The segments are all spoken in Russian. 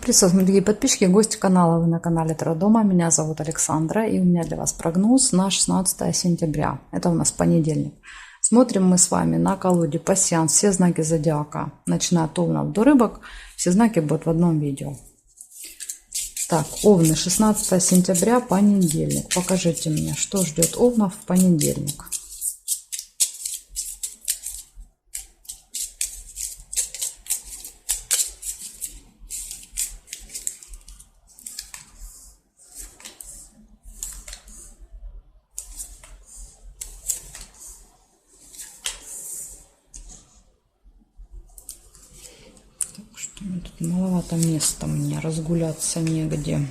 Приветствую, дорогие подписчики, гости канала. Вы на канале Таро Дома. Меня зовут Александра, и у меня для вас прогноз на 16 сентября. Это у нас понедельник. Смотрим мы с вами на колоде пассианс все знаки зодиака, начиная от овнов до рыбок. Все знаки будут в одном видео. Так, овны, 16 сентября, понедельник. Покажите мне, что ждет овнов в понедельник. Тут маловато места мне, разгуляться негде.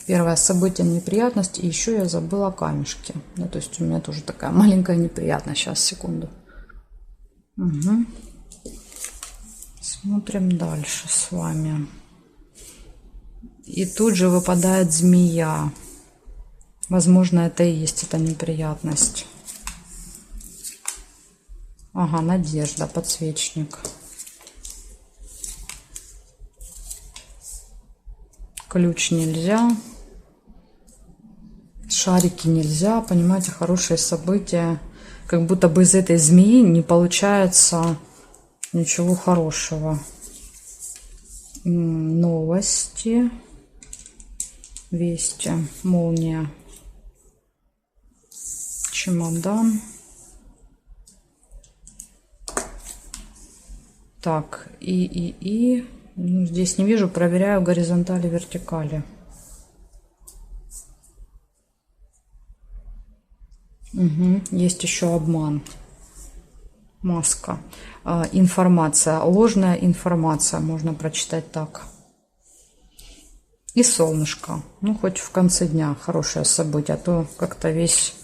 Первое событие — неприятность, и еще я забыла камешки. Ну, то есть у меня тоже такая маленькая неприятность. Сейчас, секунду. Смотрим дальше с вами. И тут же выпадает змея. Возможно, это и есть эта неприятность. Ага, надежда, подсвечник. Ключ нельзя. Шарики нельзя. Понимаете, хорошие события. Как будто бы из этой змеи не получается ничего хорошего. Новости. Вести. Молния. Чемодан. Так, ну, здесь не вижу, проверяю горизонтали, вертикали. Есть еще обман. Маска. Информация, ложная информация, можно прочитать так. И солнышко. Ну, хоть в конце дня хорошее событие, а то как-то весь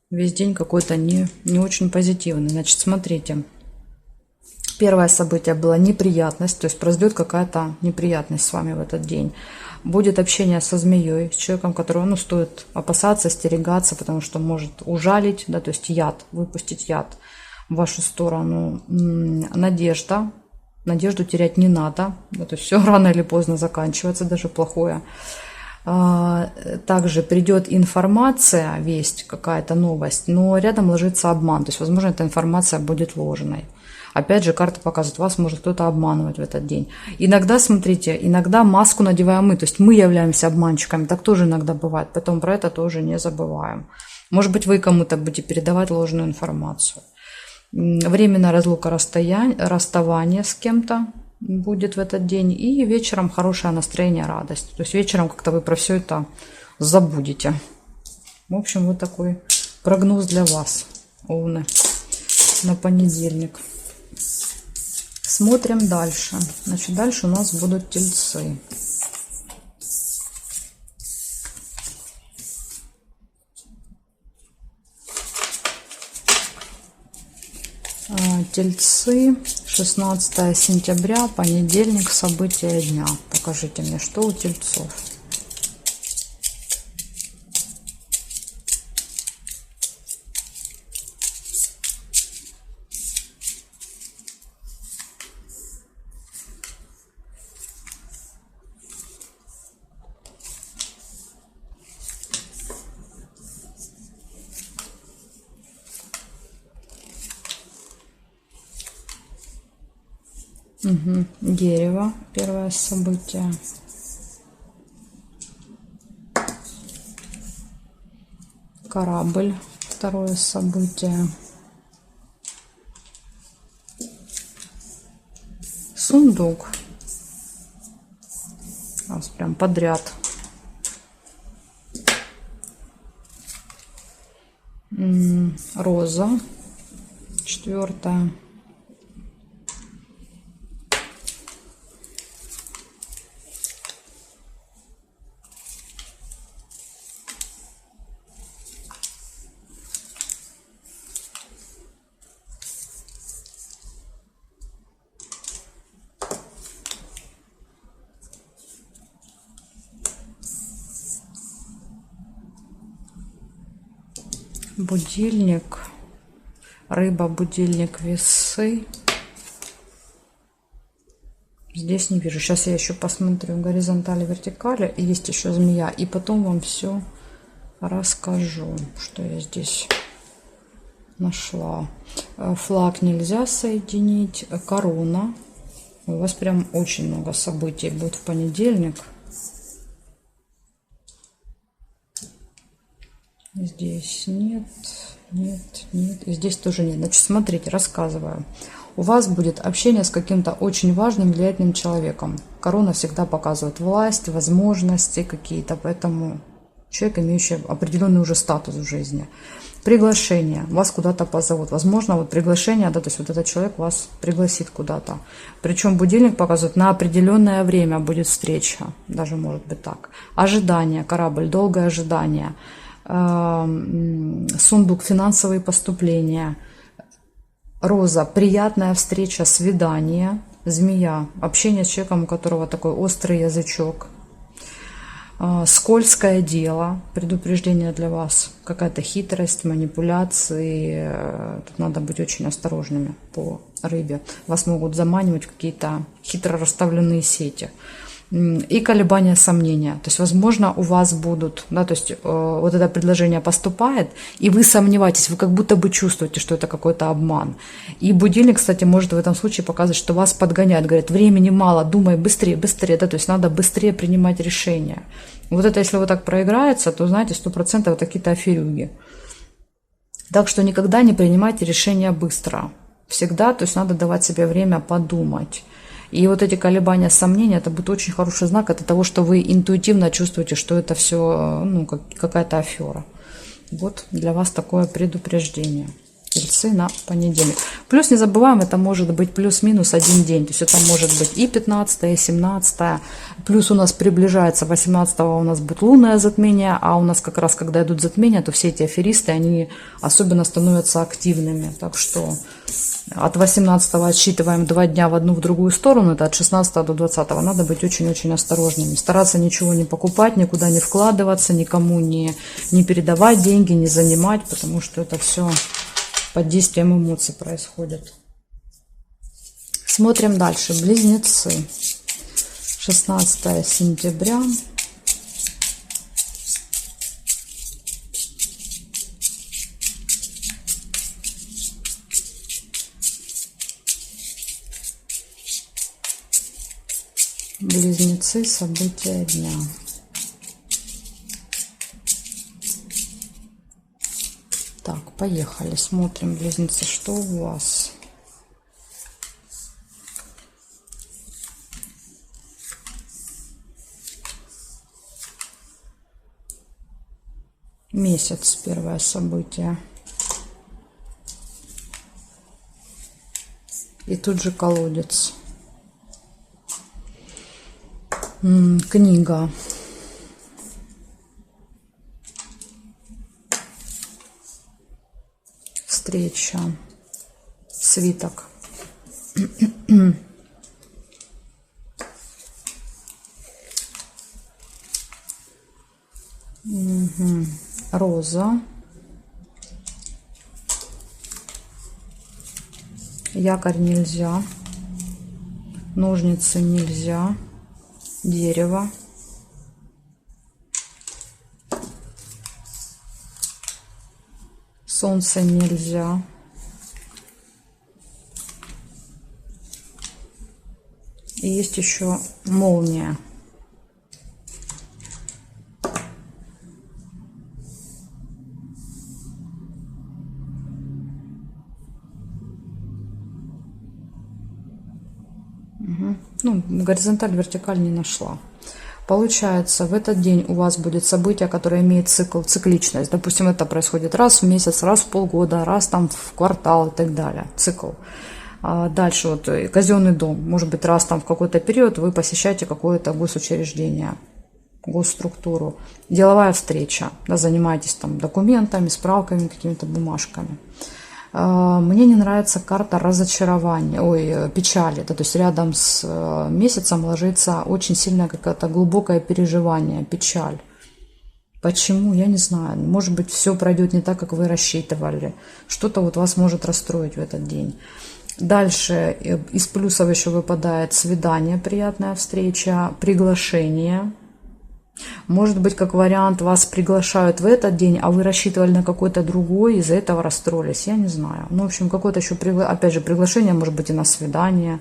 день какой-то не очень позитивный. Значит, смотрите. Первое событие было неприятность, то есть произойдет какая-то неприятность с вами в этот день. Будет общение со змеей, с человеком, которого стоит опасаться, остерегаться, потому что может ужалить, да, то есть яд, выпустить яд в вашу сторону. Надежда. Надежду терять не надо, да, то есть все рано или поздно заканчивается, даже плохое. Также придет информация, весть, какая-то новость, но рядом ложится обман, то есть, возможно, эта информация будет ложной. Опять же, карта показывает, вас может кто-то обманывать в этот день. Иногда, смотрите, иногда маску надеваем мы, то есть мы являемся обманщиками, так тоже иногда бывает, поэтому про это тоже не забываем. Может быть, вы кому-то будете передавать ложную информацию. Временная разлука, расставание с кем-то будет в этот день, и вечером хорошее настроение, радость. То есть вечером как-то вы про все это забудете. В общем, вот такой прогноз для вас, овны, на понедельник. Смотрим дальше. Значит, дальше у нас будут тельцы. Тельцы, 16 сентября, понедельник, события дня. Покажите мне, что у тельцов. Дерево, первое событие. Корабль, второе событие. Сундук. У нас прям подряд. Роза, четвертое. Будильник, рыба, будильник, весы, Здесь не вижу. Сейчас я еще посмотрю горизонтали, вертикали. Есть еще змея. И потом вам все расскажу, что я здесь нашла. Флаг нельзя соединить. Корона. У вас прям очень много событий будет в понедельник. Здесь нет, нет, нет. И здесь тоже нет. Значит, смотрите, рассказываю. У вас будет общение с каким-то очень важным, влиятельным человеком. Корона всегда показывает власть, возможности какие-то, поэтому человек, имеющий определенный уже статус в жизни. Приглашение. Вас куда-то позовут. Возможно, вот приглашение, да, то есть вот этот человек вас пригласит куда-то. Причем будильник показывает на определенное время будет встреча. Даже может быть так. Ожидание, корабль, долгое ожидание. Сундук, финансовые поступления. Роза, приятная встреча, свидание. Змея, общение с человеком, у которого такой острый язычок. Скользкое дело, предупреждение для вас. Какая-то хитрость, манипуляции. Тут надо быть очень осторожными по рыбе. Вас могут заманивать в какие-то хитро расставленные сети. И колебания, сомнения. То есть, возможно, у вас будут, да, то есть вот это предложение поступает, и вы сомневаетесь, вы как будто бы чувствуете, что это какой-то обман. И будильник, кстати, может в этом случае показывать, что вас подгоняют, говорят, времени мало, думай быстрее, быстрее, да, то есть надо быстрее принимать решения. Вот это, если вот так проиграется, то, знаете, 100% это какие-то аферюги. Так что никогда не принимайте решения быстро. Всегда, то есть надо давать себе время подумать. И вот эти колебания, сомнения, это будет очень хороший знак от того, что вы интуитивно чувствуете, что это все, ну, какая-то афера. Вот для вас такое предупреждение. Тельцы на понедельник. Плюс не забываем, это может быть плюс-минус один день. То есть это может быть и 15, и 17. Плюс у нас приближается 18 у нас будет лунное затмение. А у нас как раз, когда идут затмения, то все эти аферисты, они особенно становятся активными. Так что от 18 отсчитываем 2 дня в одну, в другую сторону. Это от 16 до 20. Надо быть очень-очень осторожными. Стараться ничего не покупать, никуда не вкладываться, никому не передавать деньги, не занимать. Потому что это все под действием эмоций происходит. Смотрим дальше. Близнецы. 16 сентября. Близнецы. События дня. Так, поехали. Смотрим, близнецы, что у вас. Месяц, первое событие. И тут же колодец. Книга. Встреча. Свиток. Роза. Якорь нельзя. Ножницы нельзя. Дерево. Солнце нельзя. И есть еще молния. Ну, горизонталь, вертикаль не нашла. Получается, в этот день у вас будет событие, которое имеет цикл, цикличность. Допустим, это происходит раз в месяц, раз в полгода, раз там в квартал и так далее. Цикл. Дальше вот казенный дом. Может быть, раз там в какой-то период вы посещаете какое-то госучреждение, госструктуру. Деловая встреча. Да, занимаетесь там документами, справками, какими-то бумажками. Мне не нравится карта разочарования, печали. Да, то есть рядом с месяцем ложится очень сильное какое-то глубокое переживание, печаль. Почему? Я не знаю. Может быть, все пройдет не так, как вы рассчитывали. Что-то вот вас может расстроить в этот день. Дальше из плюсов еще выпадает свидание, приятная встреча, приглашение. Может быть, как вариант, вас приглашают в этот день, а вы рассчитывали на какой-то другой, из-за этого расстроились, я не знаю. Ну, в общем, какое-то еще, опять же, приглашение, может быть, и на свидание.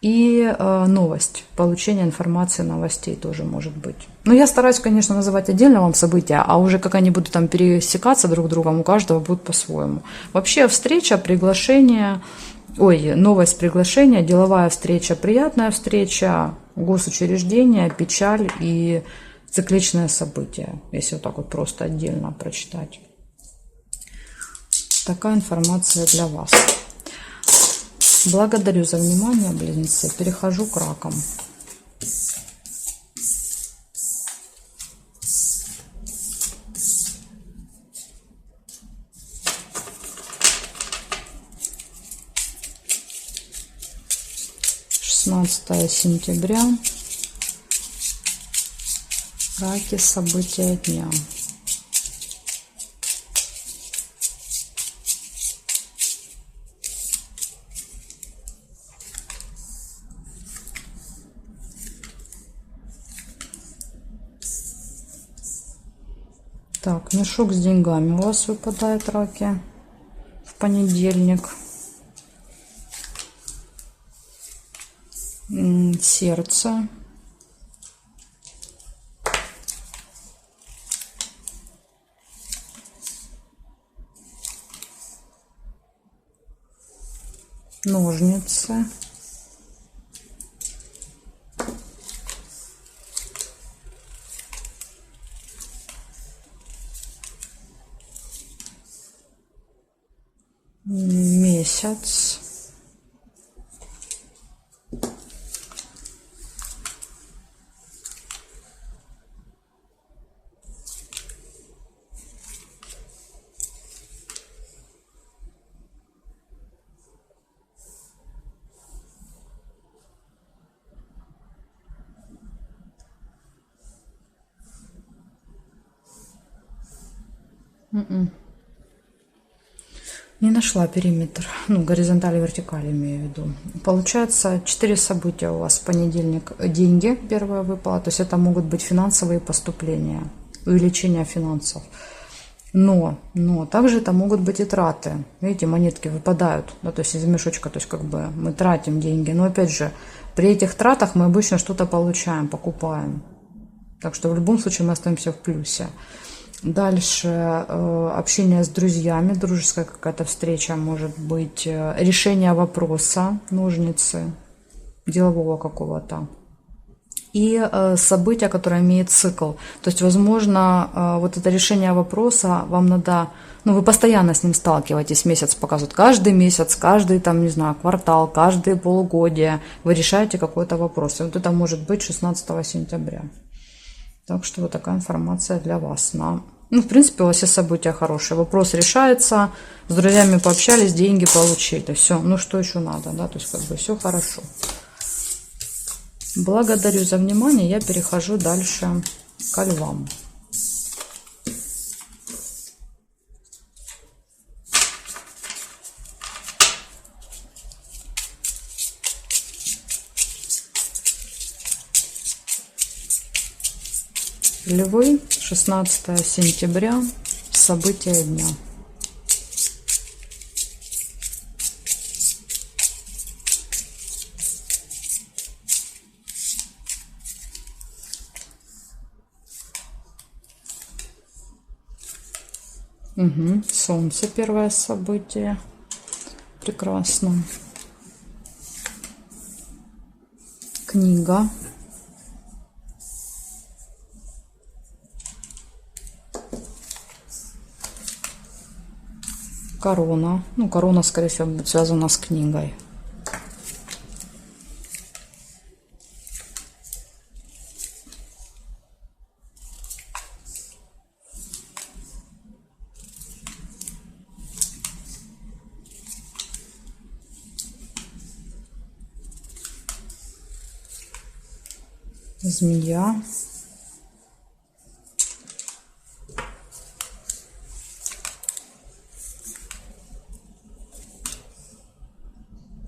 И новость, получение информации, новостей тоже может быть. Но я стараюсь, конечно, называть отдельно вам события, а уже как они будут там пересекаться друг с другом, у каждого будет по-своему. Вообще встреча, приглашение, новость, приглашение, деловая встреча, приятная встреча, госучреждение, печаль и цикличное событие, если вот так вот просто отдельно прочитать. Такая информация для вас. Благодарю за внимание, близнецы. Перехожу к ракам. Сентября. Раки, события дня. Так, мешок с деньгами у вас выпадает, раки, в понедельник. Сердце. Ножницы. Месяц. Не нашла периметр, ну, горизонтали, вертикали имею в виду. Получается, 4 события у вас в понедельник. Деньги, первое выпало, то есть это могут быть финансовые поступления, увеличение финансов. Но также это могут быть и траты. Видите, монетки выпадают, да, то есть из мешочка, то есть как бы мы тратим деньги. Но опять же, при этих тратах мы обычно что-то получаем, покупаем. Так что в любом случае мы остаемся в плюсе. Дальше общение с друзьями, дружеская какая-то встреча, может быть, решение вопроса, ножницы, делового какого-то. И событие, которое имеет цикл. То есть, возможно, вот это решение вопроса вам надо, ну, вы постоянно с ним сталкиваетесь, месяц показывают, каждый месяц, каждый там, не знаю, квартал, каждые полугодия вы решаете какой-то вопрос. И вот это может быть 16 сентября. Так что вот такая информация для вас. Ну, в принципе, у вас все события хорошие. Вопрос решается, с друзьями пообщались, деньги получили. Все, ну что еще надо, да, то есть как бы все хорошо. Благодарю за внимание. Я перехожу дальше к львам. Львы, 16 сентября, события дня. Солнце, первое событие. Прекрасно. Книга. Корона. Ну, корона, скорее всего, будет связана с книгой. Змея.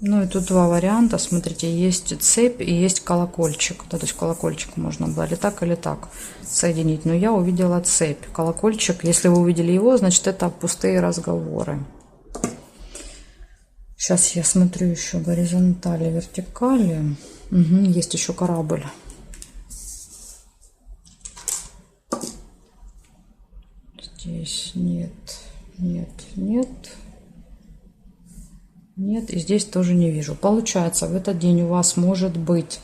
Ну и тут два варианта. Смотрите, есть цепь и есть колокольчик. Да, то есть колокольчик можно было или так соединить. Но я увидела цепь. Колокольчик, если вы увидели его, значит это пустые разговоры. Сейчас я смотрю еще горизонтали, вертикали. Угу, есть еще корабль. Здесь нет, нет, нет. Нет, и здесь тоже не вижу. Получается, в этот день у вас может быть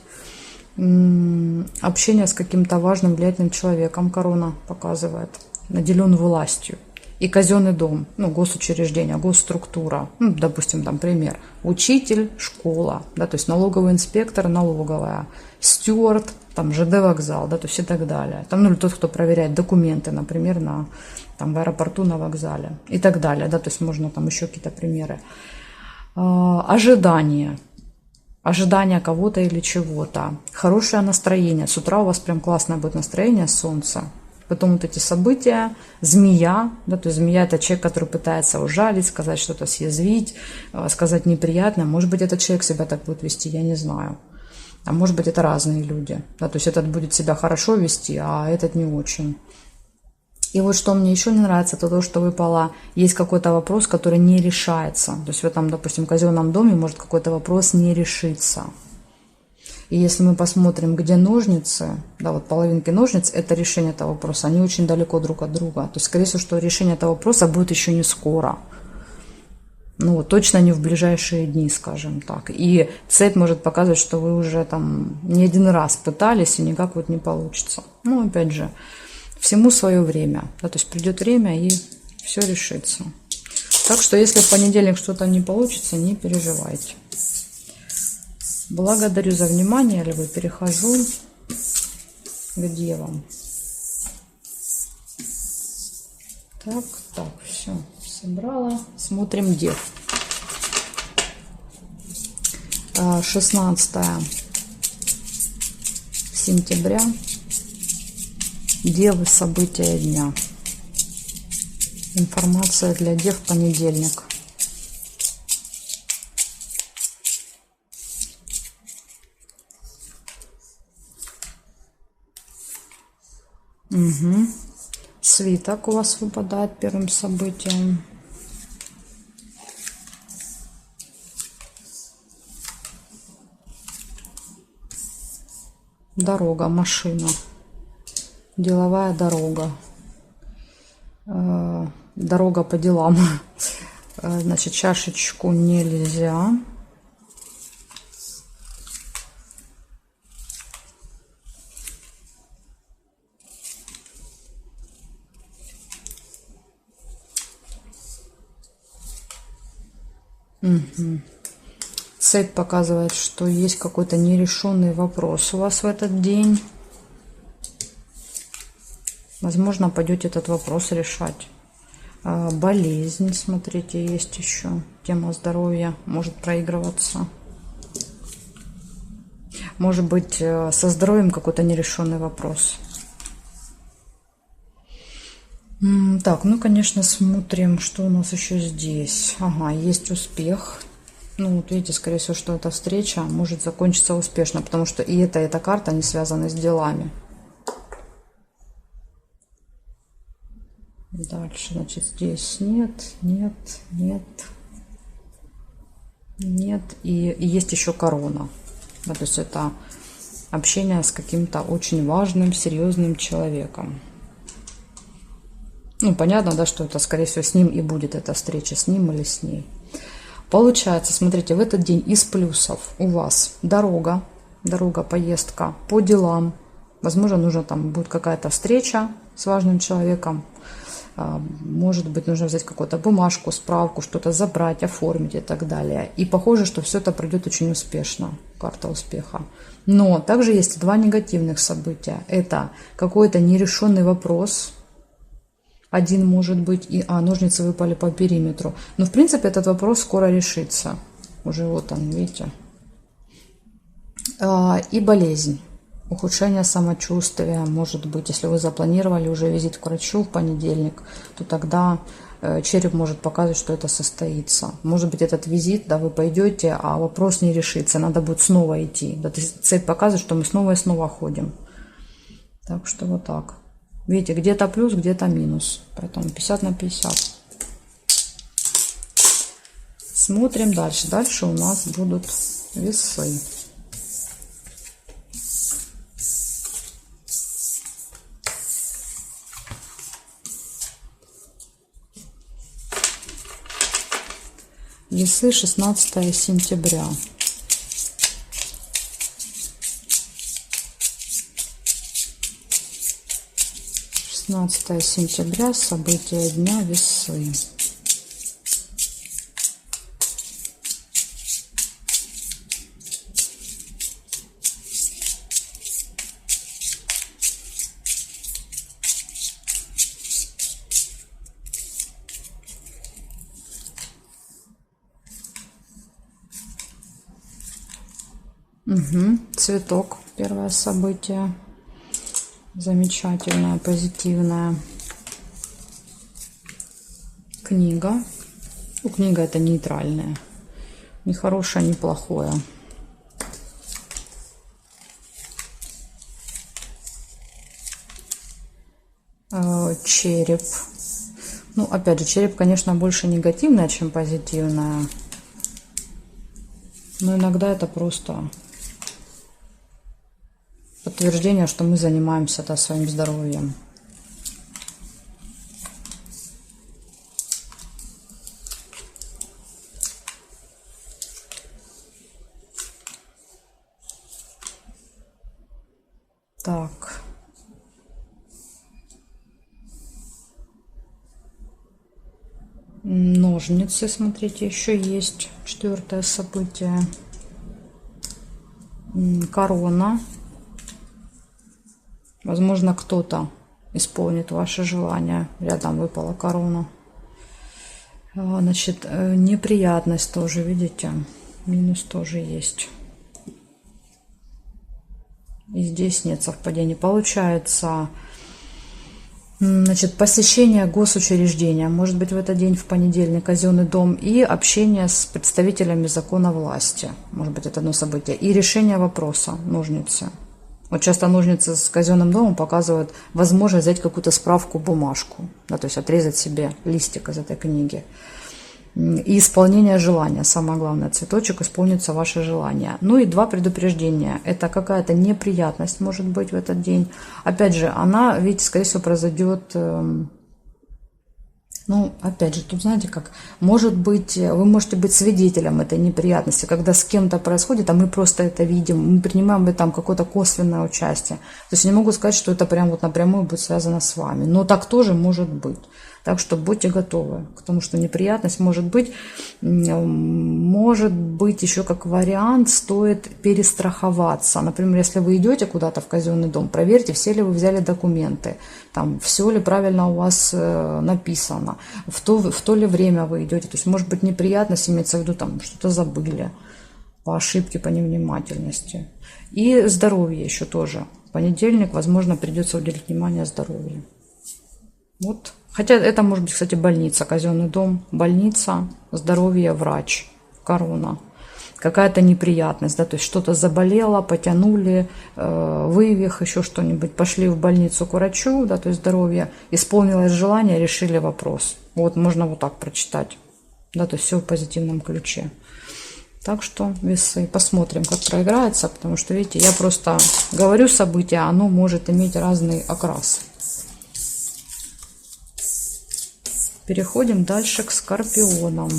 общение с каким-то важным, влиятельным человеком. Корона показывает. Наделен властью. И казенный дом, ну, госучреждение, госструктура. Ну, допустим, там пример. Учитель, школа, да, то есть налоговый инспектор, налоговая, стюард, там ЖД вокзал, да, то есть и так далее. Там, ну, или тот, кто проверяет документы, например, там, в аэропорту, на вокзале и так далее, да, то есть можно там еще какие-то примеры. Ожидание кого-то или чего-то, хорошее настроение, с утра у вас прям классное будет настроение, солнце, потом вот эти события, змея, да, то есть змея это человек, который пытается ужалить, сказать что-то, съязвить, сказать неприятное, может быть этот человек себя так будет вести, я не знаю, а может быть это разные люди, да, то есть этот будет себя хорошо вести, а этот не очень. И вот что мне еще не нравится, это то, что выпало, есть какой-то вопрос, который не решается. То есть в этом, допустим, казенном доме может какой-то вопрос не решиться. И если мы посмотрим, где ножницы, да, вот половинки ножниц, это решение этого вопроса, они очень далеко друг от друга. То есть, скорее всего, что решение этого вопроса будет еще не скоро. Ну, точно не в ближайшие дни, скажем так. И цепь может показывать, что вы уже там не один раз пытались, и никак вот не получится. Ну, опять же, всему свое время. Да, то есть придет время, и все решится. Так что, если в понедельник что-то не получится, не переживайте. Благодарю за внимание, либо перехожу к девам. Так, все, собрала. Смотрим дев. 16 сентября. Девы, события дня. Информация для дев в понедельник. Угу. Свиток у вас выпадает первым событием. Дорога, машина. Деловая дорога. Дорога по делам. Значит, чашечку нельзя. Угу. Цепь показывает, что есть какой-то нерешенный вопрос у вас в этот день. Возможно, пойдете этот вопрос решать. Болезнь, смотрите, есть еще. Тема здоровья может проигрываться. Может быть, со здоровьем какой-то нерешенный вопрос. Так, ну, конечно, смотрим, что у нас еще здесь. Ага, есть успех. Ну, вот видите, скорее всего, что эта встреча может закончиться успешно, потому что и эта карта, они связаны с делами. Дальше, значит, здесь нет. И есть еще корона. Да, то есть это общение с каким-то очень важным, серьезным человеком. Ну, понятно, да, что это, скорее всего, с ним и будет эта встреча, с ним или с ней. Получается, смотрите, в этот день из плюсов у вас дорога, поездка по делам. Возможно, нужно там будет какая-то встреча с важным человеком. Может быть, нужно взять какую-то бумажку, справку, что-то забрать, оформить и так далее. И похоже, что все это пройдет очень успешно. Карта успеха. Но также есть два негативных события. Это какой-то нерешенный вопрос. Один может быть, ножницы выпали по периметру. Но, в принципе, этот вопрос скоро решится. Уже вот он, видите. И болезнь. Ухудшение самочувствия, может быть, если вы запланировали уже визит к врачу в понедельник, то тогда череп может показывать, что это состоится. Может быть, этот визит, да, вы пойдете, а вопрос не решится, надо будет снова идти. Да, то есть цепь показывает, что мы снова и снова ходим. Так что вот так. Видите, где-то плюс, где-то минус. Поэтому 50 на 50. Смотрим дальше. Дальше у нас будут весы. Весы, 16 сентября. Сентября, события дня, весы. Угу. Цветок, первое событие. Замечательное, позитивное. Книга. Ну, книга это нейтральная. Не хорошая, не плохое. Череп. Ну, опять же, череп, конечно, больше негативное, чем позитивное. Но иногда это просто подтверждение, что мы занимаемся, да, своим здоровьем. Так. Ножницы, смотрите, еще есть. Четвертое событие. Корона. Возможно, кто-то исполнит ваше желание. Рядом выпала корона. Значит, неприятность тоже, видите? Минус тоже есть. И здесь нет совпадений. Получается, значит, посещение госучреждения. Может быть, в этот день, в понедельник, казенный дом. И общение с представителями закона власти. Может быть, это одно событие. И решение вопроса. Ножницы. Вот часто ножницы с казенным домом показывают возможность взять какую-то справку, бумажку. Да, то есть отрезать себе листик из этой книги. И исполнение желания. Самое главное, цветочек, исполнится ваше желание. Ну и два предупреждения. Это какая-то неприятность может быть в этот день. Опять же, она, видите, скорее всего, произойдет... Ну, опять же, тут знаете как, может быть, вы можете быть свидетелем этой неприятности, когда с кем-то происходит, а мы просто это видим, мы принимаем в этом какое-то косвенное участие. То есть не могу сказать, что это прям вот напрямую будет связано с вами, но так тоже может быть. Так что будьте готовы к тому, что неприятность может быть еще как вариант, стоит перестраховаться. Например, если вы идете куда-то в казенный дом, проверьте, все ли вы взяли документы, там, все ли правильно у вас написано, в то ли время вы идете. То есть, может быть, неприятность, имеется в виду, там, что-то забыли по ошибке, по невнимательности. И здоровье еще тоже. В понедельник, возможно, придется уделить внимание здоровью. Вот. Хотя это может быть, кстати, больница, казенный дом, больница, здоровье, врач, корона. Какая-то неприятность, да, то есть что-то заболело, потянули, вывих, еще что-нибудь, пошли в больницу к врачу, да, то есть здоровье, исполнилось желание, решили вопрос. Вот можно вот так прочитать, да, то есть все в позитивном ключе. Так что весы, посмотрим, как проиграется, потому что, видите, я просто говорю события, оно может иметь разный окрас. Переходим дальше к скорпионам.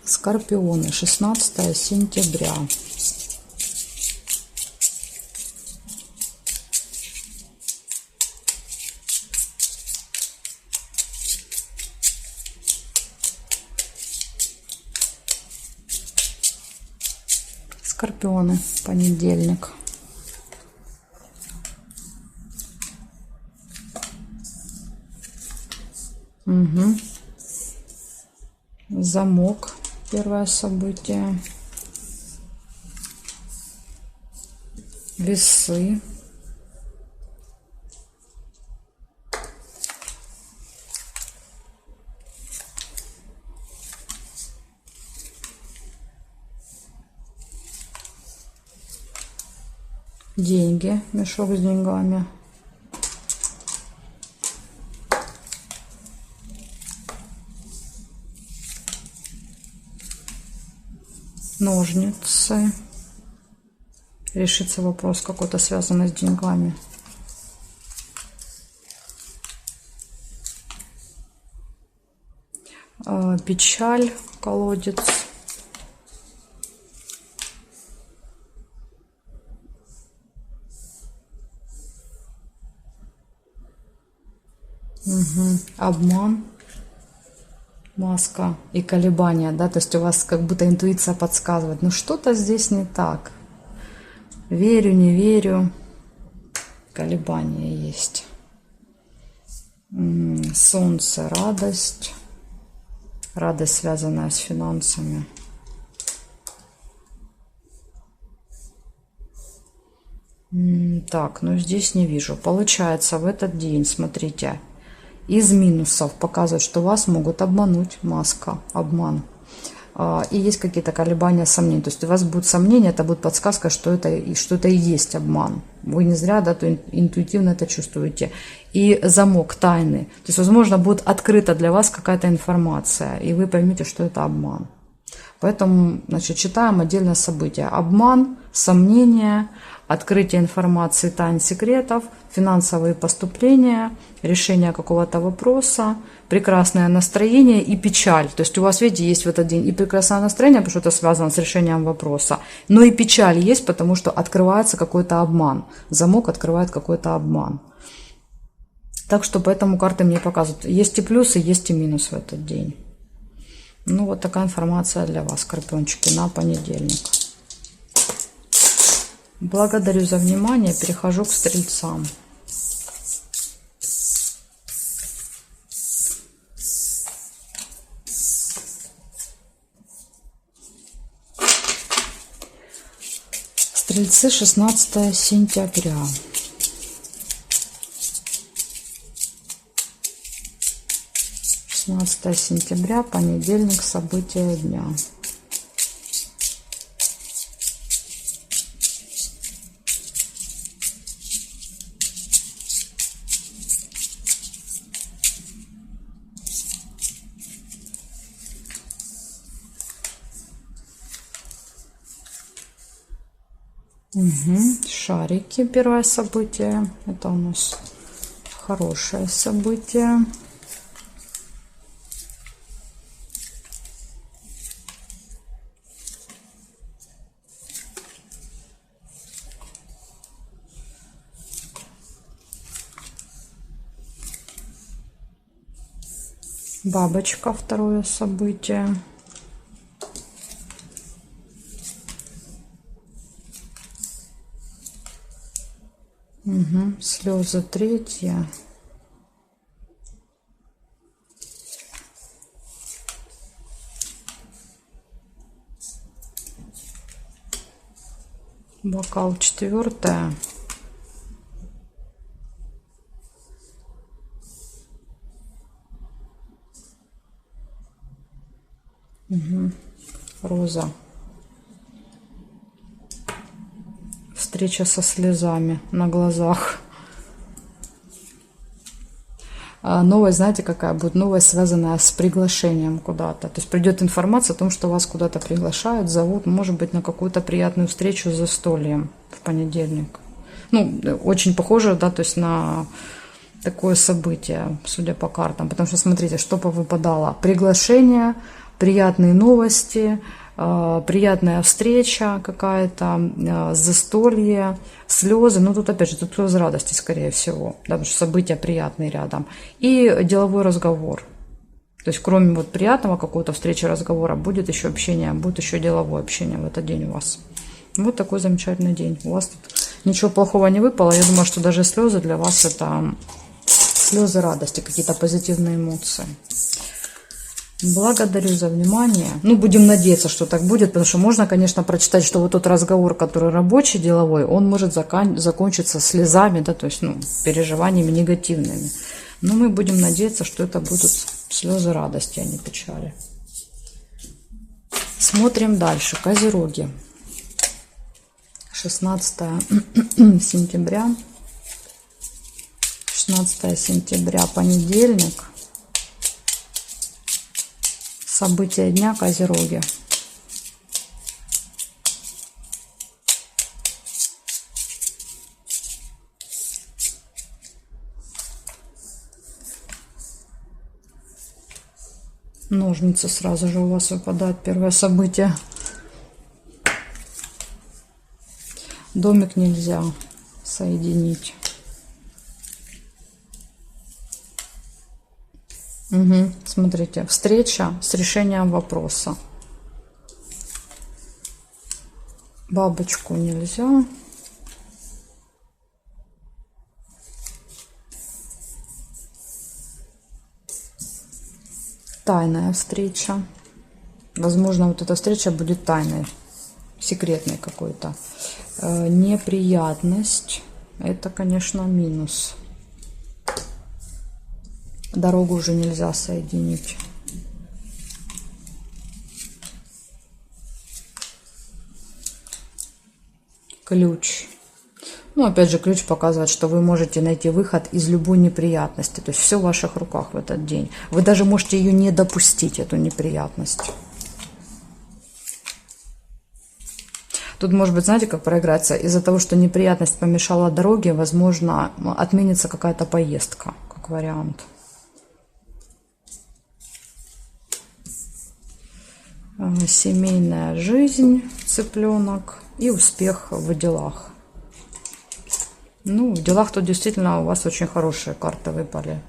Скорпионы, 16 сентября. Скорпионы, понедельник. Угу. Замок, первое событие. Весы. Деньги, мешок с деньгами. Ножницы. Решится вопрос какой-то связанный с деньгами. Печаль, колодец. Угу. Обман, маска и колебания, да, то есть у вас как будто интуиция подсказывает, ну что-то здесь не так. Верю, не верю, колебания есть. Солнце, радость, радость, связанная с финансами. Так, ну здесь не вижу. Получается, в этот день, смотрите, из минусов показывает, что вас могут обмануть, маска, обман. И есть какие-то колебания, сомнения. То есть у вас будут сомнения, это будет подсказка, что это и есть обман. Вы не зря, да, то интуитивно это чувствуете. И замок тайны. То есть, возможно, будет открыта для вас какая-то информация, и вы поймете, что это обман. Поэтому, значит, читаем отдельное событие. Обман, сомнения, открытие информации, тайн, секретов, финансовые поступления, решение какого-то вопроса, прекрасное настроение и печаль. То есть у вас, видите, есть в этот день и прекрасное настроение, потому что это связано с решением вопроса, но и печаль есть, потому что открывается какой-то обман. Замок открывает какой-то обман. Так что поэтому карты мне показывают, есть и плюсы, есть и минус в этот день. Ну, вот такая информация для вас, скорпиончики, на понедельник. Благодарю за внимание. Перехожу к стрельцам. Стрельцы, 16 сентября. Сентября, понедельник, события дня. Угу. Шарики, первое событие. Это у нас хорошее событие. Бабочка, второе событие. Угу. Слезы, третье. Бокал, четвертое. Угу. Роза. Встреча со слезами на глазах. Новость, знаете, какая будет? Новость, связанная с приглашением куда-то. То есть придет информация о том, что вас куда-то приглашают, зовут, может быть, на какую-то приятную встречу с застольем в понедельник. Ну, очень похоже, да, то есть на такое событие, судя по картам. Потому что, смотрите, что повыпадало. Приглашение, приятные новости, приятная встреча какая-то, застолье, слезы. Ну, тут опять же, тут слезы радости, скорее всего, да, потому что события приятные рядом. И деловой разговор. То есть, кроме вот приятного какого-то встречи, разговора, будет еще общение, будет еще деловое общение в этот день у вас. Вот такой замечательный день. У вас тут ничего плохого не выпало. Я думаю, что даже слезы для вас это слезы радости, какие-то позитивные эмоции. Благодарю за внимание. Ну, будем надеяться, что так будет, потому что можно, конечно, прочитать, что вот тот разговор, который рабочий, деловой, он может закончиться слезами, да, то есть, ну, переживаниями негативными. Но мы будем надеяться, что это будут слезы радости, а не печали. Смотрим дальше. Козероги. 16 сентября. 16 сентября, понедельник. События дня, Козероги. Ножницы сразу же у вас выпадают. Первое событие. Домик нельзя соединить. Угу. Смотрите, встреча с решением вопроса. Бабочку нельзя. Тайная встреча. Возможно, вот эта встреча будет тайной, секретной какой-то. Неприятность. Это, конечно, минус. Дорогу уже нельзя соединить. Ключ. Ну, опять же, ключ показывает, что вы можете найти выход из любой неприятности. То есть все в ваших руках в этот день. Вы даже можете ее не допустить, эту неприятность. Тут, может быть, знаете, как проиграться? Из-за того, что неприятность помешала дороге, возможно, отменится какая-то поездка, как вариант. Семейная жизнь, цыпленок и успех в делах. Ну, в делах тут действительно у вас очень хорошие карты выпали.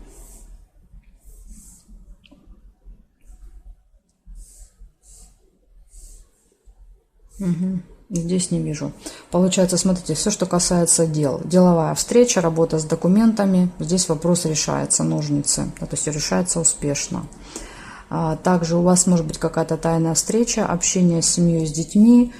Угу. Здесь не вижу. Получается, смотрите, все, что касается дел. Деловая встреча, работа с документами. Здесь вопрос решается, ножницы. То есть решается успешно. Также у вас может быть какая-то тайная встреча, общение с семьей, с детьми.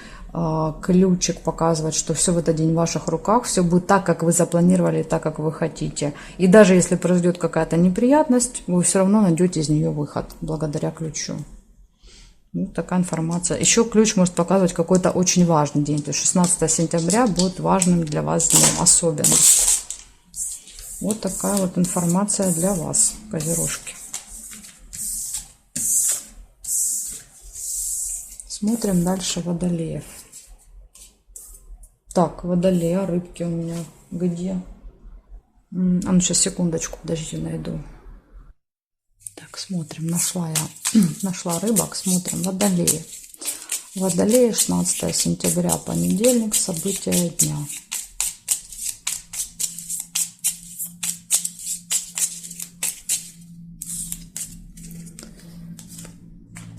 Ключик показывает, что все в этот день в ваших руках, все будет так, как вы запланировали, так, как вы хотите. И даже если произойдет какая-то неприятность, вы все равно найдете из нее выход благодаря ключу. Вот такая информация. Еще ключ может показывать какой-то очень важный день. То есть 16 сентября будет важным для вас днем, особенно. Вот такая вот информация для вас, козерожки. Смотрим дальше водолеев. Так, водолея, рыбки у меня где? А ну сейчас, секундочку, подождите, найду. Так, смотрим, нашла рыбок, смотрим, водолеи. Водолеи, 16 сентября, понедельник, события дня.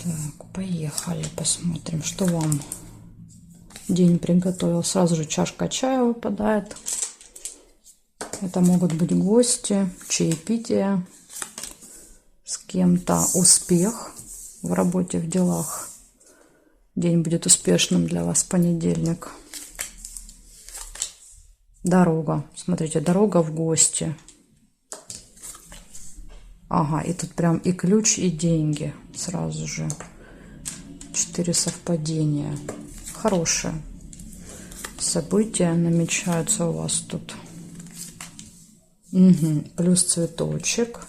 Так, поехали, посмотрим, что вам день приготовил. Сразу же чашка чая выпадает. Это могут быть гости, чаепитие с кем-то, успех в работе, в делах. День будет успешным для вас, понедельник. Дорога. Смотрите, дорога в гости. Ага, и тут прям и ключ, и деньги сразу же. 4 совпадения. Хорошие события намечаются у вас тут. Угу. Плюс цветочек.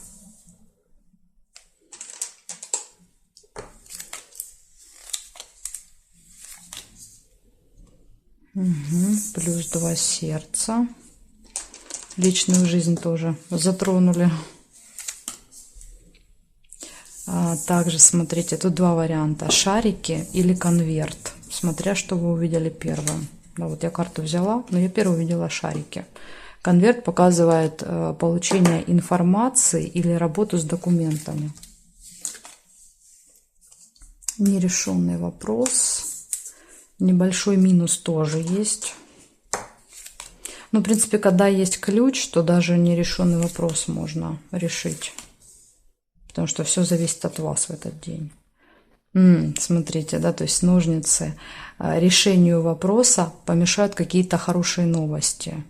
Угу. Плюс 2 сердца. Личную жизнь тоже затронули. Также смотрите, тут два варианта: шарики или конверт, смотря что вы увидели первым. Да, вот я карту взяла, но я первым увидела шарики. Конверт показывает получение информации или работу с документами. Нерешенный вопрос. Небольшой минус тоже есть. Ну, в принципе, когда есть ключ, то даже нерешенный вопрос можно решить. Потому что все зависит от вас в этот день. Смотрите, да, то есть ножницы решению вопроса помешают какие-то хорошие новости.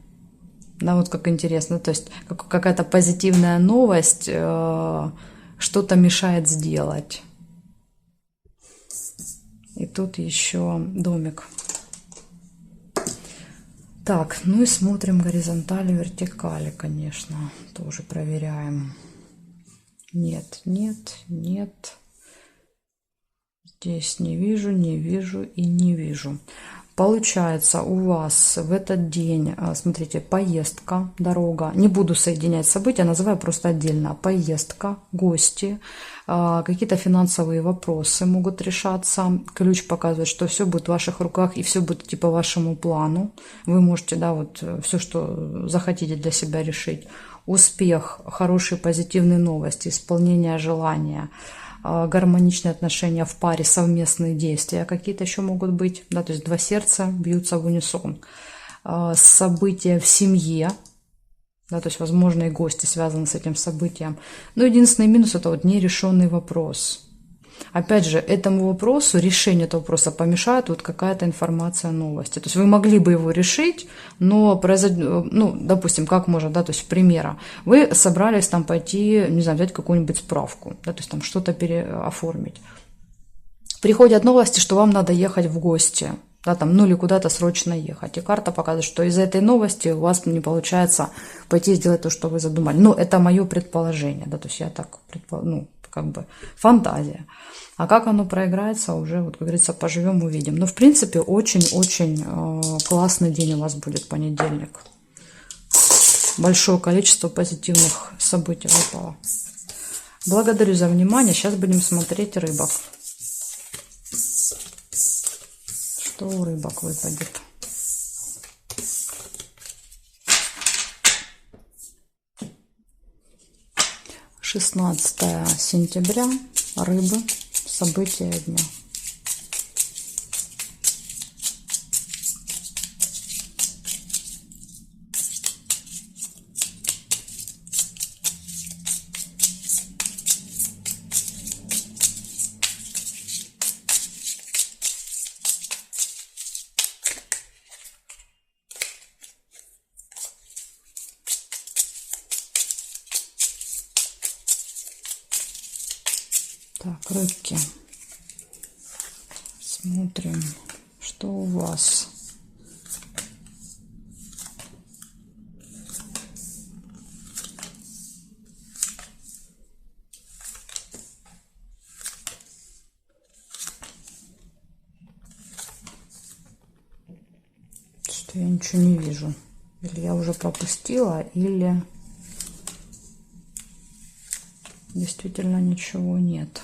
Да, вот как интересно, то есть какая-то позитивная новость что-то мешает сделать. И тут еще домик. Так, ну и смотрим горизонтали, вертикали, конечно, тоже проверяем. Нет, нет, нет. Здесь не вижу, не вижу и не вижу. Получается, у вас в этот день, смотрите, поездка, дорога. Не буду соединять события, называю просто отдельно. Поездка, гости, какие-то финансовые вопросы могут решаться. Ключ показывает, что все будет в ваших руках и все будет типа вашему плану. Вы можете, да, вот все, что захотите для себя решить. Успех, хорошие позитивные новости, исполнение желания, гармоничные отношения в паре, совместные действия какие-то еще могут быть, да, то есть два сердца бьются в унисон. События в семье, да, то есть возможные гости связаны с этим событием. Но единственный минус — это вот нерешенный вопрос. Опять же, этому вопросу, решению этого вопроса помешает вот какая-то информация, новости. То есть вы могли бы его решить, но ну, допустим, как можно, да, то есть примера. Вы собрались там пойти, не знаю, взять какую-нибудь справку, да, то есть там что-то переоформить. Приходят новости, что вам надо ехать в гости, да, там, ну или куда-то срочно ехать. И карта показывает, что из-за этой новости у вас не получается пойти сделать то, что вы задумали. Но это мое предположение, да, то есть я так ну, как бы фантазия. А как оно проиграется, уже, вот, как говорится, поживем, увидим. Но, в принципе, очень-очень классный день у вас будет понедельник. Большое количество позитивных событий выпало. Благодарю за внимание. Сейчас будем смотреть рыбок. Что у рыбок выпадет? — 16 сентября. Рыбы. События дня. Так, рыбки. Смотрим, что у вас. Что я ничего не вижу. Или я уже пропустила, или действительно ничего нет.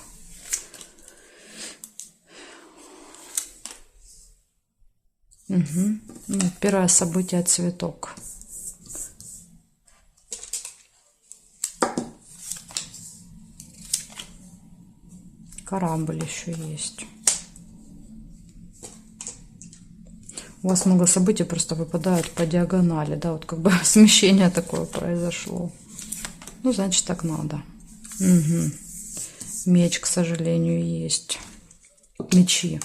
Угу. Ну, первое событие — цветок. Корабль еще есть. У вас много событий просто выпадают по диагонали, да, вот как бы смещение такое произошло. Ну, значит, так надо. Угу. Меч, к сожалению, есть. Мечи.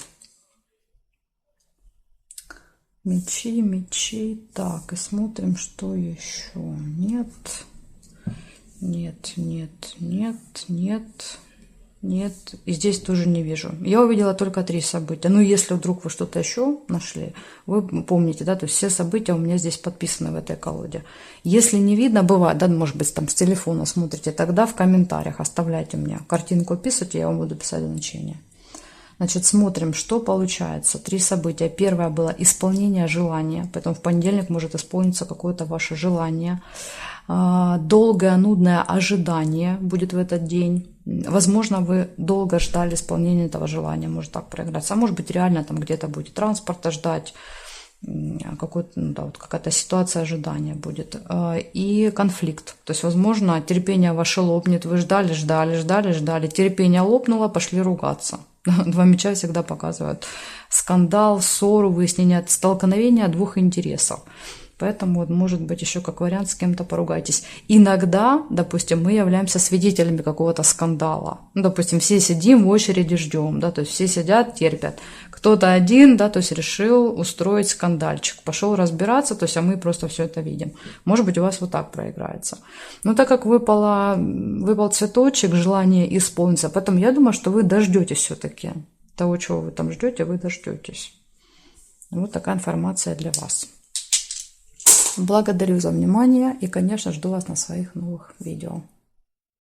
Мечи, мечи. Так, и смотрим, что еще. Нет. Нет, нет, нет, нет. Нет. И здесь тоже не вижу. Я увидела только 3 события. Ну, если вдруг вы что-то еще нашли, вы помните, да, то есть все события у меня здесь подписаны в этой колоде. Если не видно, бывает, да, может быть, там с телефона смотрите, тогда в комментариях оставляйте мне картинку, писать, я вам буду писать значение. Значит, смотрим, что получается. 3 события. Первое было исполнение желания, поэтому в понедельник может исполниться какое-то ваше желание. Долгое, нудное ожидание будет в этот день. Возможно, вы долго ждали исполнения этого желания, может так проиграться. А может быть, реально там где-то будете транспорта ждать, какой-то, ну, да, вот какая-то ситуация ожидания будет. И конфликт. То есть, возможно, терпение ваше лопнет. Вы ждали, ждали, ждали, ждали. Терпение лопнуло, пошли ругаться. 2 меча всегда показывают скандал, ссору, выяснение столкновения 2 интересов. Поэтому, вот, может быть, еще как вариант с кем-то поругайтесь. Иногда, допустим, мы являемся свидетелями какого-то скандала. Ну, допустим, все сидим в очереди, ждем, да, то есть все сидят, терпят. Кто-то один, да, то есть решил устроить скандальчик, пошел разбираться, то есть, а мы просто все это видим. Может быть, у вас вот так проиграется. Но так как выпал цветочек, желание исполнится, поэтому я думаю, что вы дождетесь все-таки того, чего вы там ждете, вы дождетесь. Вот такая информация для вас. Благодарю за внимание и, конечно, жду вас на своих новых видео.